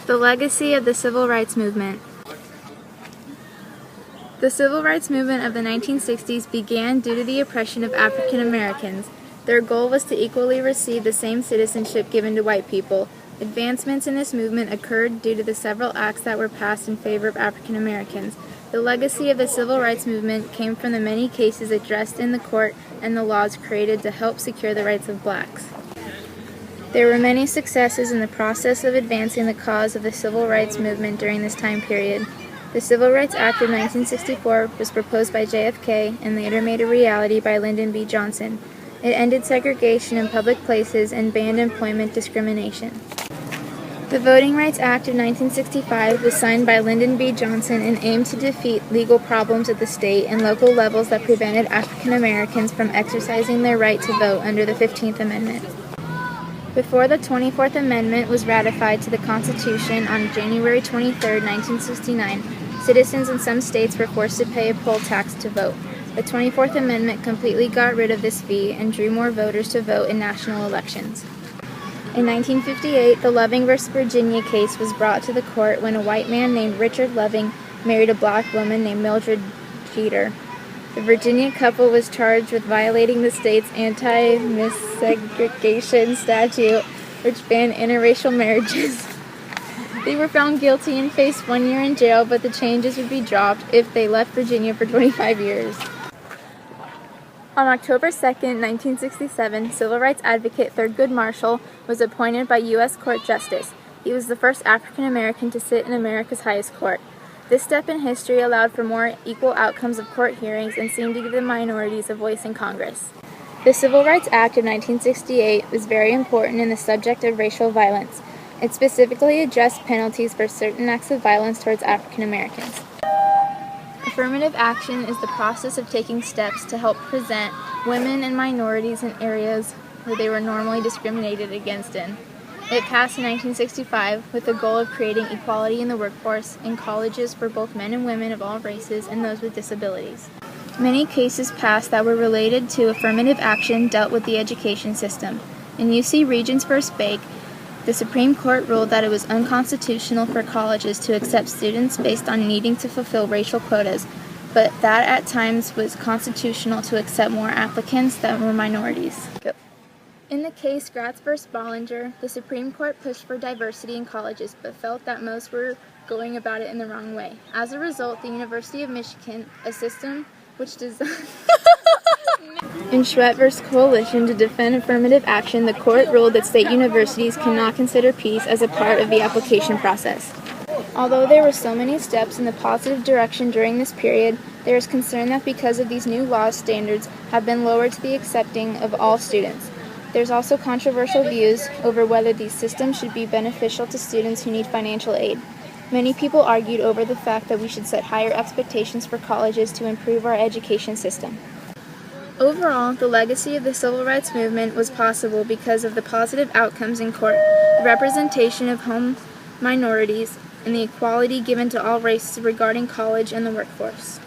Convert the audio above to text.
The legacy of the Civil Rights Movement. The Civil Rights Movement of the 1960s began due to the oppression of African Americans. Their goal was to equally receive the same citizenship given to white people. Advancements in this movement occurred due to the several acts that were passed in favor of African Americans. The legacy of the Civil Rights Movement came from the many cases addressed in the court and the laws created to help secure the rights of blacks. There were many successes in the process of advancing the cause of the Civil Rights Movement during this time period. The Civil Rights Act of 1964 was proposed by JFK and later made a reality by Lyndon B. Johnson. It ended segregation in public places and banned employment discrimination. The Voting Rights Act of 1965 was signed by Lyndon B. Johnson and aimed to defeat legal problems at the state and local levels that prevented African Americans from exercising their right to vote under the 15th Amendment. Before the 24th Amendment was ratified to the Constitution on January 23, 1969, citizens in some states were forced to pay a poll tax to vote. The 24th Amendment completely got rid of this fee and drew more voters to vote in national elections. In 1958, the Loving v. Virginia case was brought to the court when a white man named Richard Loving married a black woman named Mildred Jeter. The Virginia couple was charged with violating the state's anti-misegregation statute, which banned interracial marriages. They were found guilty and faced 1 year in jail, but the charges would be dropped if they left Virginia for 25 years. On October 2, 1967, civil rights advocate Thurgood Marshall was appointed by U.S. Court Justice. He was the first African American to sit in America's highest court. This step in history allowed for more equal outcomes of court hearings and seemed to give the minorities a voice in Congress. The Civil Rights Act of 1968 was very important in the subject of racial violence. It specifically addressed penalties for certain acts of violence towards African Americans. Affirmative action is the process of taking steps to help present women and minorities in areas where they were normally discriminated against in. It passed in 1965 with the goal of creating equality in the workforce in colleges for both men and women of all races and those with disabilities. Many cases passed that were related to affirmative action dealt with the education system. In UC Regents v. Bake, the Supreme Court ruled that it was unconstitutional for colleges to accept students based on needing to fulfill racial quotas, but that at times was constitutional to accept more applicants that were minorities. In the case Gratz v. Bollinger, the Supreme Court pushed for diversity in colleges, but felt that most were going about it in the wrong way. As a result, the University of Michigan, a system which designed in Schwett v. Coalition to defend affirmative action, the court ruled that state universities cannot consider peace as a part of the application process. Although there were so many steps in the positive direction during this period, there is concern that because of these new laws, standards have been lowered to the accepting of all students. There's also controversial views over whether these systems should be beneficial to students who need financial aid. Many people argued over the fact that we should set higher expectations for colleges to improve our education system. Overall, the legacy of the Civil Rights Movement was possible because of the positive outcomes in court, the representation of home minorities, and the equality given to all races regarding college and the workforce.